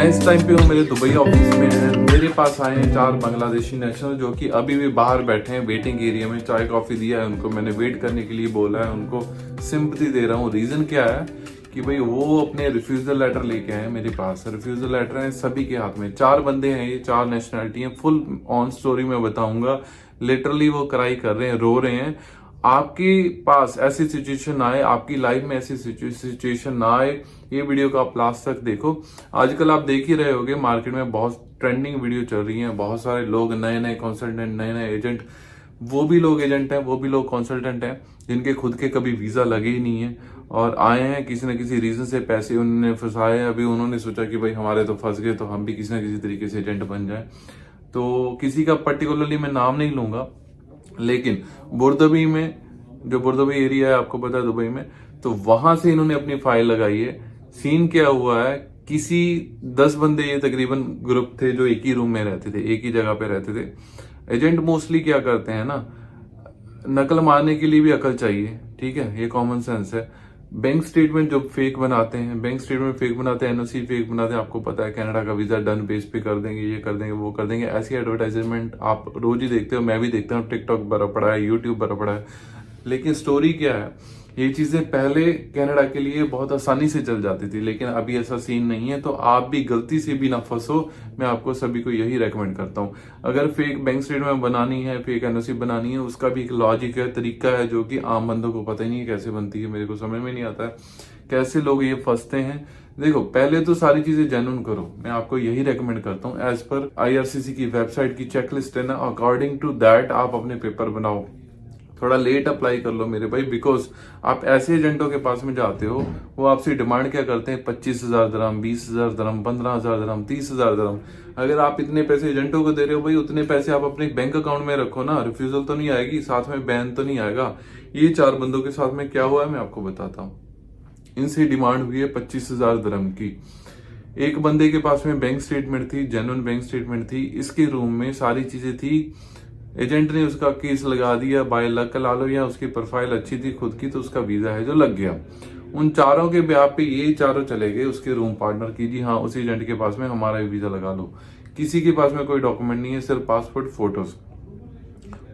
मैं इस टाइम पे हूँ मेरे दुबई ऑफिस में है। मेरे पास आए हैं 4 बांग्लादेशी नेशनल जो कि अभी भी बाहर बैठे हैं वेटिंग एरिया में। चाय कॉफी दिया है उनको, मैंने वेट करने के लिए बोला है, उनको सिंपैथी दे रहा हूँ। रीजन क्या है कि भाई वो अपने रिफ्यूजल लेटर लेके आए मेरे पास। रिफ्यूजल लेटर है सभी के हाथ में। 4 बंदे हैं, ये 4 नेशनलिटी हैं। फुल ऑन स्टोरी में बताऊंगा। लिटरली वो क्राई कर रहे हैं, रो रहे हैं। आपके पास ऐसी सिचुएशन आए, आपकी लाइफ में ऐसी सिचुएशन ना आए, ये वीडियो को आप लास्ट तक देखो। आजकल आप देख ही रहे होगे मार्केट में बहुत ट्रेंडिंग वीडियो चल रही है। बहुत सारे लोग, नए नए कंसल्टेंट, नए नए एजेंट, वो भी लोग एजेंट हैं, वो भी लोग कंसल्टेंट हैं जिनके खुद के कभी वीजा लगे ही नहीं है और आए हैं किसी न किसी रीजन से, पैसे उन्होंने फंसाए। अभी उन्होंने सोचा कि भाई हमारे तो फंस गए तो हम भी किसी न किसी तरीके से एजेंट बन जाए। तो किसी का पर्टिकुलरली मैं नाम नहीं लूंगा, लेकिन बुर्दबी में, जो बुर्दबी एरिया है आपको पता है दुबई में, तो वहां से इन्होंने अपनी फाइल लगाई है। सीन क्या हुआ है, किसी 10 बंदे ये तकरीबन ग्रुप थे जो एक ही रूम में रहते थे, एक ही जगह पे रहते थे। एजेंट मोस्टली क्या करते हैं ना, नकल मारने के लिए भी अकल चाहिए, ठीक है, ये कॉमन सेंस है। बैंक स्टेटमेंट जो फेक बनाते हैं, बैंक स्टेटमेंट फेक बनाते हैं, एनओसी फेक बनाते हैं। आपको पता है कनाडा का वीजा डन बेस पे कर देंगे, ये कर देंगे, वो कर देंगे। ऐसी एडवर्टाइजमेंट आप रोज ही देखते हो, मैं भी देखता हूँ। टिकटॉक भरा पड़ा है, यूट्यूब भरा पड़ा है। लेकिन स्टोरी क्या है, ये चीजें पहले कनाडा के लिए बहुत आसानी से चल जाती थी, लेकिन अभी ऐसा सीन नहीं है। तो आप भी गलती से भी ना फंसो, मैं आपको सभी को यही रेकमेंड करता हूँ। अगर फेक बैंक स्टेटमेंट बनानी है, फेक एनओसी बनानी है, उसका भी एक लॉजिक है, तरीका है, जो कि आम बंदों को पता ही नहीं है कैसे बनती है। मेरे को समझ में नहीं आता है कैसे लोग ये फंसते हैं। देखो, पहले तो सारी चीजें जेन्युइन करो, मैं आपको यही रेकमेंड करता हूँ। एज पर आईआरसीसी की वेबसाइट की चेकलिस्ट है ना, अकॉर्डिंग टू दैट आप अपने पेपर बनाओ। थोड़ा लेट अप्लाई कर लो मेरे भाई, बिकॉज आप ऐसे एजेंटों के पास में जाते हो, वो आपसे डिमांड क्या करते हैं, 25,000 दरम, 20,000 दरम, 15,000 दरम, 30,000 दरम। अगर आप इतने पैसे एजेंटों को दे रहे हो भाई, उतने पैसे आप अपने बैंक अकाउंट में रखो ना। रिफ्यूजल तो नहीं आएगी, साथ में बैन तो नहीं आएगा। ये 4 बंदों के साथ में क्या हुआ है मैं आपको बताता हूँ। इनसे डिमांड हुई है 25,000 दरम की। एक बंदे के पास में बैंक स्टेटमेंट थी, जेन्युइन बैंक स्टेटमेंट थी, इसके रूम में सारी चीजें थी। एजेंट ने उसका केस लगा दिया, बाय लक ला लो, या उसकी प्रोफाइल अच्छी थी खुद की, तो उसका वीजा है जो लग गया। उन चारों के ब्याह पे ये चारों चले गए उसके रूम पार्टनर की, जी हाँ उस एजेंट के पास में हमारा वीजा लगा लो। किसी के पास में कोई डॉक्यूमेंट नहीं है, सिर्फ पासपोर्ट फोटोज।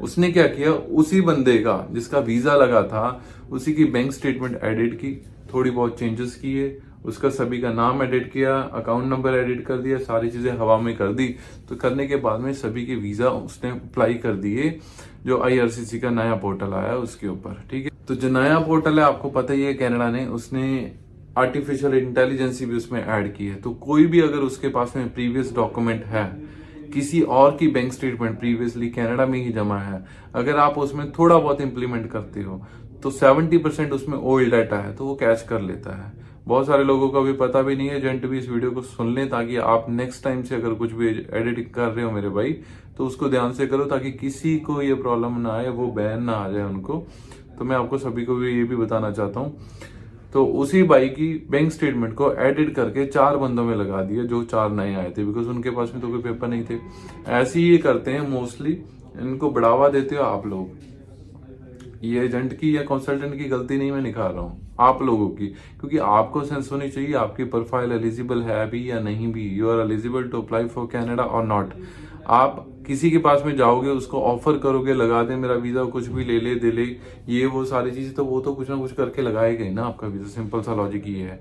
उसने क्या किया, उसी बंदे का जिसका वीजा लगा था, उसी की बैंक स्टेटमेंट एडिट की, थोड़ी बहुत चेंजेस किए, उसका सभी का नाम एडिट किया, अकाउंट नंबर एडिट कर दिया, सारी चीजें हवा में कर दी। तो करने के बाद में सभी के वीजा उसने अप्लाई कर दिए, जो आईआरसीसी का नया पोर्टल आया उसके ऊपर, ठीक है। तो जो नया पोर्टल है आपको पता ही है, कनाडा ने उसने आर्टिफिशियल इंटेलिजेंस भी उसमें ऐड की है। तो कोई भी अगर उसके पास में प्रीवियस डॉक्यूमेंट है, किसी और की बैंक स्टेटमेंट प्रीवियसली कनाडा में ही जमा है, अगर आप उसमें थोड़ा बहुत इंप्लीमेंट करते हो, तो 70% उसमें ओल्ड डाटा है, तो वो कैच कर लेता है। बहुत सारे लोगों को अभी पता भी नहीं है। एजेंट भी इस वीडियो को सुन लें, ताकि आप नेक्स्ट टाइम से अगर कुछ भी एडिटिंग कर रहे हो मेरे भाई, तो उसको ध्यान से करो, ताकि किसी को ये प्रॉब्लम ना आए, वो बैन ना आ जाए उनको। तो मैं आपको सभी को भी ये भी बताना चाहता हूँ। तो उसी भाई की बैंक स्टेटमेंट को एडिट करके 4 बंदों में लगा दिया, जो 4 नए आए थे, बिकॉज उनके पास में तो कोई पेपर नहीं थे। ऐसे ही ये करते हैं मोस्टली, इनको बढ़ावा देते हो आप लोग। ये एजेंट की या कंसल्टेंट की गलती नहीं मैं निकाल रहा हूँ, आप लोगों की, क्योंकि आपको सेंस होनी चाहिए आपकी प्रोफाइल एलिजिबल है भी या नहीं भी। You are eligible to apply for Canada or not. आप किसी के पास में जाओगे, उसको ऑफर करोगे, लगा दे मेरा वीजा, कुछ भी ले ले दे ले, ये वो सारी चीजें, तो वो तो कुछ ना कुछ करके लगाएगा ही ना आपका वीजा। सिंपल सा लॉजिक ये है।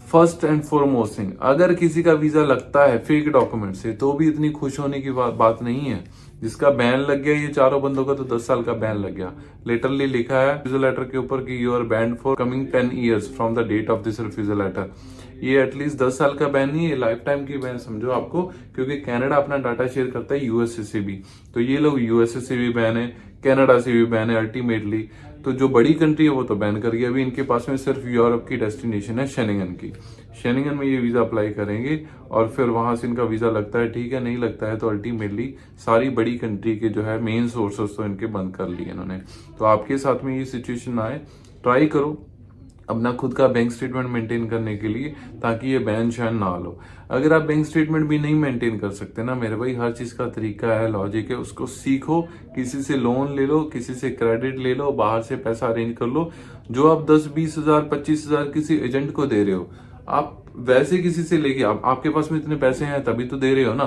फर्स्ट एंड फॉरमोस्ट थिंग, अगर किसी का वीजा लगता है फेक डॉक्यूमेंट से, तो भी इतनी खुश होने की बात नहीं है। जिसका बैन लग गया, ये चारों बंदों का तो 10 साल का बैन लग गया। लिटरली लिखा है रिफ्यूजल लेटर के ऊपर कि you are banned for coming 10 years from the date of this refusal letter. ये एटलीस्ट 10 साल का बैन नहीं है, लाइफ टाइम की बैन समझो आपको, क्योंकि कनाडा अपना डाटा शेयर करता है यूएसए से भी। तो ये लोग यूएसए से भी बैन है, कनाडा से भी बैन है अल्टीमेटली। तो जो बड़ी कंट्री है वो तो बैन कर गई। अभी इनके पास में सिर्फ यूरोप की डेस्टिनेशन है, शेनिंगन की। शेनिंगन में ये वीजा अप्लाई करेंगे और फिर वहां से इनका वीजा लगता है, ठीक है, नहीं लगता है तो अल्टीमेटली सारी बड़ी कंट्री के जो है मेन सोर्सेस तो इनके बंद कर लिए इन्होंने। तो आपके साथ में ये सिचुएशन आए, ट्राई करो अपना खुद का बैंक स्टेटमेंट मेंटेन करने के लिए, ताकि ये बैन शैन ना लो। अगर आप बैंक स्टेटमेंट भी नहीं मेंटेन कर सकते ना मेरे भाई, हर चीज का तरीका है, लॉजिक है, उसको सीखो। किसी से लोन ले लो, किसी से क्रेडिट ले लो, बाहर से पैसा अरेंज कर लो। जो आप 10, 20 हजार, 25 हजार किसी एजेंट को दे रहे हो, आप वैसे किसी से लेके आपके पास में इतने पैसे हैं तभी तो दे रहे हो ना,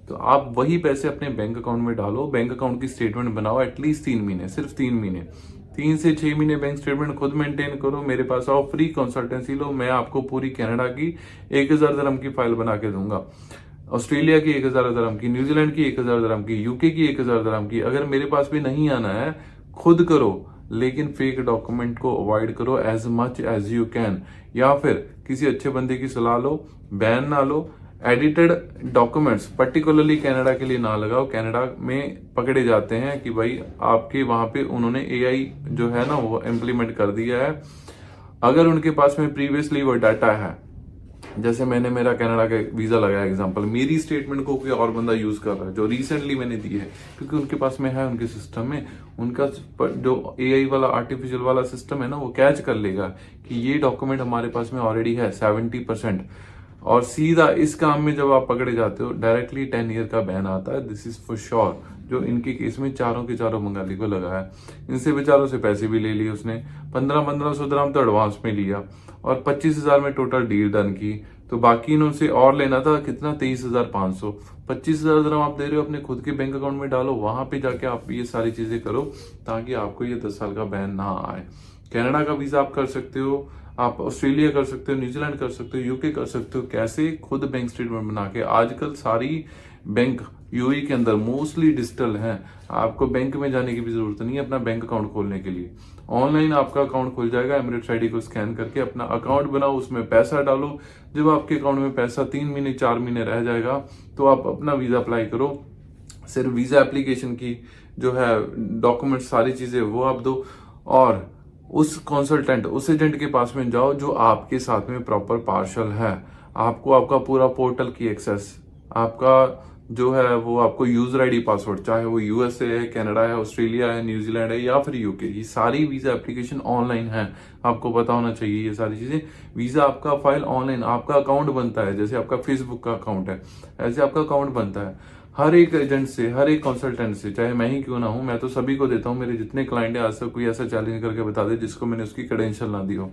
तो आप वही पैसे अपने बैंक अकाउंट में डालो, बैंक अकाउंट की स्टेटमेंट बनाओ एटलीस्ट 3 महीने, सिर्फ 3 महीने, 3 से 6 महीने बैंक स्टेटमेंट खुद मेंटेन करो, मेरे पास आओ, फ्री कंसल्टेंसी लो, मैं आपको पूरी कनाडा की 1000 दिरहम की फाइल बना के दूंगा, ऑस्ट्रेलिया की 1000 दिरहम की, न्यूजीलैंड की 1000 दिरहम की, यूके की 1000 दिरहम की। अगर मेरे पास भी नहीं आना है खुद करो, लेकिन फेक डॉक्यूमेंट को अवॉइड करो as much as you can, या फिर किसी अच्छे बंदे की सलाह लो, बैन ना लो। एडिटेड डॉक्यूमेंट्स पर्टिकुलरली कनाडा के लिए ना लगाओ, कनाडा में पकड़े जाते हैं कि भाई आपके वहां पे उन्होंने एआई जो है ना वो इम्प्लीमेंट कर दिया है। अगर उनके पास में प्रीवियसली वो डाटा है, जैसे मैंने मेरा कनाडा का वीजा लगाया एग्जांपल, मेरी स्टेटमेंट को कोई और बंदा यूज कर रहा है जो रिसेंटली मैंने दी है, क्योंकि उनके पास में है, उनके सिस्टम में उनका जो एआई वाला आर्टिफिशियल वाला सिस्टम है ना, वो कैच कर लेगा कि ये डॉक्यूमेंट हमारे पास में ऑलरेडी है 70%, और सीधा इस काम में जब आप पकड़े जाते हो डायरेक्टली 10 ईयर का बैन आता है। दिस इज फॉर श्योर, जो इनके केस में चारों के चारों बंगाली को लगा है। इनसे बेचारों से पैसे भी ले लिए उसने, 1500 दिरहम तो एडवांस में लिया, और 25,000 में टोटल डील डन की। तो बाकी इनसे और लेना था कितना, 23,500। 25,000 दिरहम आप दे रहे हो अपने खुद के बैंक अकाउंट में डालो, वहां पे जाके आप ये सारी चीजें करो ताकि आपको ये 10 साल का बैन ना आए। कनाडा का वीजा आप कर सकते हो, आप ऑस्ट्रेलिया कर सकते हो, न्यूजीलैंड कर सकते हो, यूके कर सकते हो। कैसे? खुद बैंक स्टेटमेंट बना के। आजकल सारी बैंक यूएई के अंदर मोस्टली डिजिटल हैं, आपको बैंक में जाने की भी जरूरत नहीं है अपना बैंक अकाउंट खोलने के लिए। ऑनलाइन आपका अकाउंट खुल जाएगा, एमिरेट्स आईडी को स्कैन करके अपना अकाउंट बनाओ, उसमें पैसा डालो। जब आपके अकाउंट में पैसा 3 महीने 4 महीने रह जाएगा तो आप अपना वीजा अप्लाई करो। सिर्फ वीजा एप्लीकेशन की जो है डॉक्यूमेंट सारी चीजें वो आप दो, और उस कंसल्टेंट उस एजेंट के पास में जाओ जो आपके साथ में प्रॉपर पार्शल है। आपको आपका पूरा पोर्टल की एक्सेस, आपका जो है वो आपको यूजर आईडी पासवर्ड, चाहे वो यूएसए है, कनाडा है, ऑस्ट्रेलिया है, न्यूजीलैंड है या फिर यूके, ये सारी वीजा एप्लीकेशन ऑनलाइन है। आपको पता होना चाहिए ये सारी चीजें। वीजा आपका फाइल ऑनलाइन, आपका अकाउंट बनता है जैसे आपका फेसबुक का अकाउंट है, ऐसे आपका अकाउंट बनता है। हर एक एजेंट से, हर एक कंसल्टेंट से, चाहे मैं ही क्यों ना हूं, मैं तो सभी को देता हूं। मेरे जितने क्लाइंट है, आज तक कोई ऐसा चैलेंज करके बता दे जिसको मैंने उसकी क्रेडेंशियल ना दी हो।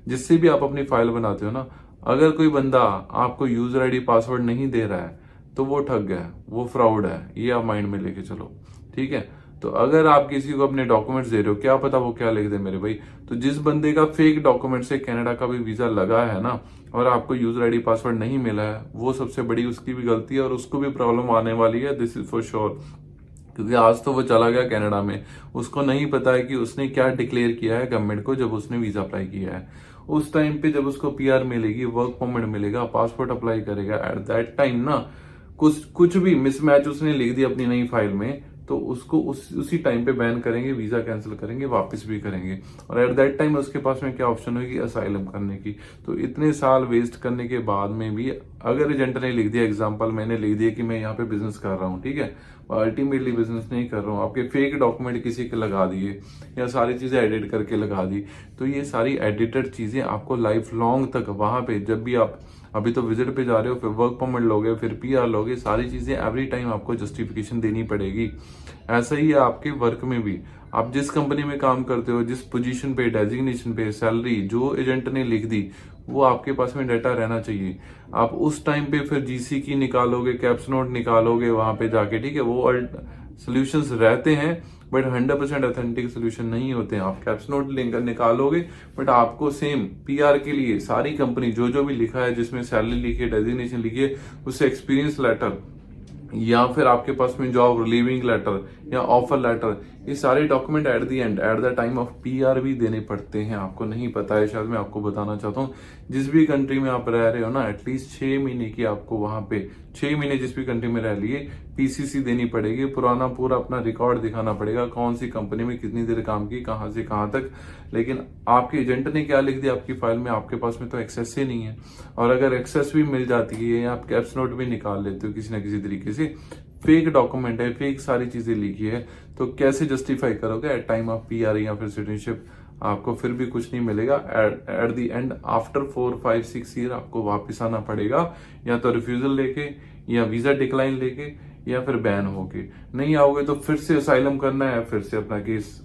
जिससे भी आप अपनी फाइल बनाते हो ना, अगर कोई बंदा आपको यूजर आईडी पासवर्ड नहीं दे रहा है तो वो ठग गया है, वो फ्रॉड है, ये आप माइंड में लेके चलो, ठीक है। तो अगर आप किसी को अपने डॉक्यूमेंट्स दे रहे हो, क्या पता वो क्या लिख दे मेरे भाई। तो जिस बंदे का फेक डॉक्यूमेंट से कनाडा का भी वीजा लगा है ना, और आपको यूजर आईडी पासवर्ड नहीं मिला है, वो सबसे बड़ी उसकी भी गलती है और उसको भी प्रॉब्लम आने वाली है, दिस इज फॉर श्योर। क्योंकि आज तो वो चला गया कनाडा में, उसको नहीं पता है कि उसने क्या डिक्लेयर किया है गवर्नमेंट को जब उसने वीजा अप्लाई किया है। उस टाइम पे जब उसको पीआर मिलेगी, वर्क परमिट मिलेगा, पासपोर्ट अप्लाई करेगा, एट दैट टाइम ना कुछ भी मिसमैच उसने लिख दिया अपनी नई फाइल में, तो उसको उसी टाइम पे बैन करेंगे, वीजा कैंसिल करेंगे, वापस भी करेंगे। और एट दैट टाइम उसके पास में क्या ऑप्शन होगी, असाइलम करने की। तो इतने साल वेस्ट करने के बाद में भी अगर एजेंट ने लिख दिया, एग्जांपल मैंने लिख दिया कि मैं यहाँ पे बिजनेस कर रहा हूँ, ठीक है, अल्टीमेटली बिजनेस नहीं कर रहा हूँ, आपके फेक डॉक्यूमेंट किसी के लगा दिए या सारी चीजें एडिट करके लगा दी, तो ये सारी एडिटेड चीजें आपको लाइफ लॉन्ग तक वहां पे, जब भी आप अभी तो विजिट पे जा रहे हो, फिर वर्क परमिट लोगे, फिर पीआर लोगे, सारी चीजें एवरी टाइम आपको जस्टिफिकेशन देनी पड़ेगी। ऐसा ही है आपके वर्क में भी। आप जिस कंपनी में काम करते हो, जिस पोजीशन पे, डेजिग्नेशन पे, सैलरी जो एजेंट ने लिख दी, वो आपके पास में डाटा रहना चाहिए। आप उस टाइम पे फिर जीसी की निकालोगे, कैप्स नोट निकालोगे वहां पे जाके, ठीक है, वो सोल्यूशंस रहते हैं बट 100% ऑथेंटिक सोल्यूशन नहीं होते हैं। आप कैप्स नोट निकालोगे बट आपको सेम पीआर के लिए सारी कंपनी जो भी लिखा है, जिसमें सैलरी लिखी है, डेजिग्नेशन लिखी है, उससे एक्सपीरियंस लेटर या फिर आपके पास में जॉब रिलीविंग लेटर या ऑफर लेटर, ये सारे document at the end, at the time of PR भी देने पड़ते हैं। आपको नहीं पता है शायद, मैं आपको बताना चाहता हूँ। जिस भी कंट्री में आप रह रहे हो ना, एटलीस्ट 6 महीने की आपको वहां पे 6 महीने जिस भी कंट्री में रह लिए पीसीसी देनी पड़ेगी, पुराना पूरा अपना रिकॉर्ड दिखाना पड़ेगा, कौन सी कंपनी में कितनी देर काम की, कहां से कहां तक। लेकिन आपके एजेंट ने क्या लिख दिया आपकी फाइल में, आपके पास में तो एक्सेस ही नहीं है। और अगर एक्सेस भी मिल जाती है, आप कैप्स नोट भी निकाल लेते हो किसी ना किसी तरीके से, फेक डॉक्यूमेंट है, फेक सारी चीजें लिखी है, तो कैसे जस्टिफाई करोगे एट टाइम ऑफ पीआर या फिर सिटीजनशिप। आपको फिर भी कुछ नहीं मिलेगा। At the end after 4, 5, 6 year आपको वापस आना पड़ेगा, या तो रिफ्यूजल लेके, या वीजा डिक्लाइन लेके, या फिर बैन होके। नहीं आओगे तो फिर से असाइलम करना है, फिर से अपना केस,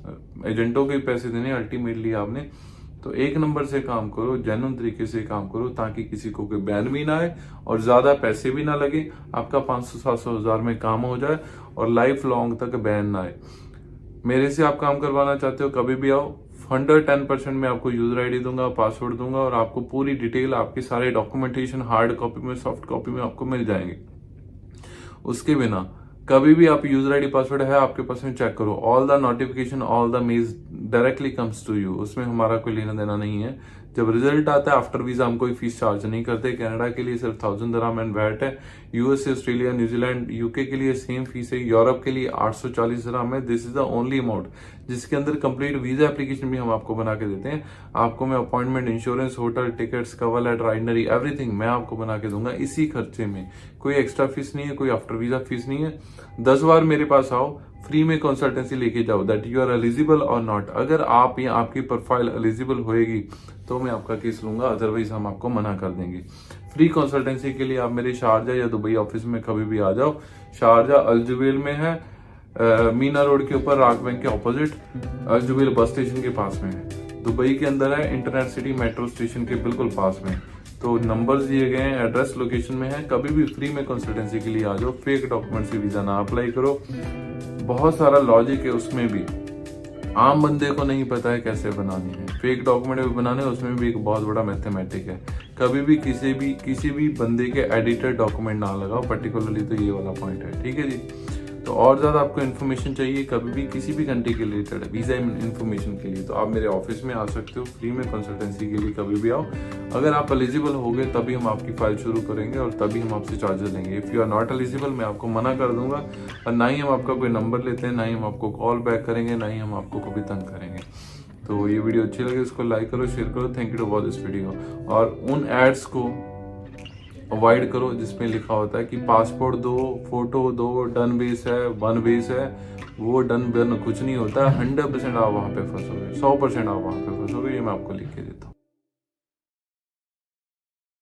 एजेंटों के पैसे देने अल्टीमेटली आपने। तो एक नंबर से काम करो, जेन्युइन तरीके से काम करो, ताकि किसी को कोई बैन भी ना आए और ज्यादा पैसे भी ना लगे, आपका 500-700 हज़ार में काम हो जाए और लाइफ लॉन्ग तक बैन ना आए। मेरे से आप काम करवाना चाहते हो, कभी भी आओ। 110% मैं आपको यूजर आईडी दूंगा, पासवर्ड दूंगा और आपको पूरी डिटेल, आपके सारे डॉक्यूमेंटेशन हार्ड कॉपी में, सॉफ्ट कॉपी में आपको मिल जाएंगे। उसके बिना कभी भी आप यूजर आईडी पासवर्ड है आपके पास में, चेक करो। All the notification, all the mails directly comes to you, उसमें हमारा कोई लेना देना नहीं है। जब रिजल्ट आता है आफ्टर वीजा हम कोई फीस चार्ज नहीं करते। कनाडा के लिए सिर्फ 1000 दिरहम एंड वैट है। यूएसए, ऑस्ट्रेलिया, न्यूजीलैंड, यूके के लिए सेम फीस है। यूरोप के लिए 840 दिरहम है। This is the only amount जिसके अंदर कंप्लीट वीजा एप्लीकेशन भी हम आपको बना के देते हैं। आपको मैं appointment, insurance, hotel tickets, cover letter, itinerary, everything मैं आपको बना के दूंगा इसी खर्चे में। कोई एक्स्ट्रा फीस नहीं है, कोई आफ्टर वीजा फीस नहीं है। 10 बार मेरे पास आओ, फ्री में कंसल्टेंसी लेके जाओ दैट यू आर एलिजिबल और नॉट। अगर आप या आपकी प्रोफाइल एलिजिबल होएगी तो मैं आपका केस लूंगा, अदरवाइज हम आपको मना कर देंगे। फ्री कंसल्टेंसी के लिए आप मेरे शारजा या दुबई ऑफिस में कभी भी आ जाओ। शारजा अल-जुबैल में है, मीना रोड के ऊपर, राक बैंक के ऑपोजिट, अल-जुबैल बस स्टेशन के पास में है। दुबई के अंदर है, इंटरनेट सिटी मेट्रो स्टेशन के बिल्कुल पास में। तो नंबर दिए गए हैं, एड्रेस लोकेशन में है। कभी भी फ्री में कंसल्टेंसी के लिए आ जाओ। फेक डॉक्यूमेंट से वीजा ना अप्लाई करो। बहुत सारा लॉजिक है उसमें भी, आम बंदे को नहीं पता है कैसे बनानी है। फेक डॉक्यूमेंट भी बनाने, उसमें भी एक बहुत बड़ा मैथमेटिक है। कभी भी किसी भी बंदे के एडिटेड डॉक्यूमेंट ना लगाओ, पर्टिकुलरली तो ये वाला पॉइंट है, ठीक है जी। तो और ज्यादा आपको इन्फॉर्मेशन चाहिए कभी भी किसी भी कंट्री के रिलेटेड वीजा इन्फॉर्मेशन के लिए, तो आप मेरे ऑफिस में आ सकते हो। फ्री में कंसल्टेंसी के लिए कभी भी आओ। अगर आप एलिजिबल हो गए तभी हम आपकी फाइल शुरू करेंगे और तभी हम आपसे चार्जेस लेंगे। If you are not eligible मैं आपको मना कर दूंगा और ना ही हम आपका कोई नंबर लेते हैं, ना ही हम आपको कॉल बैक करेंगे, ना ही हम आपको कभी तंग करेंगे। तो ये वीडियो अच्छी लगे इसको लाइक करो, शेयर करो। Thank you to watch this video. और उन एड्स को अवॉइड करो जिसमें लिखा होता है कि पासपोर्ट दो, फोटो दो, डन बेस है, वन बेस है। वो डन बन कुछ नहीं होता है। 100% आप वहां पे फंसोगे, 100% आप वहां पे फंसोगे। ये मैं आपको लिख के देता हूँ।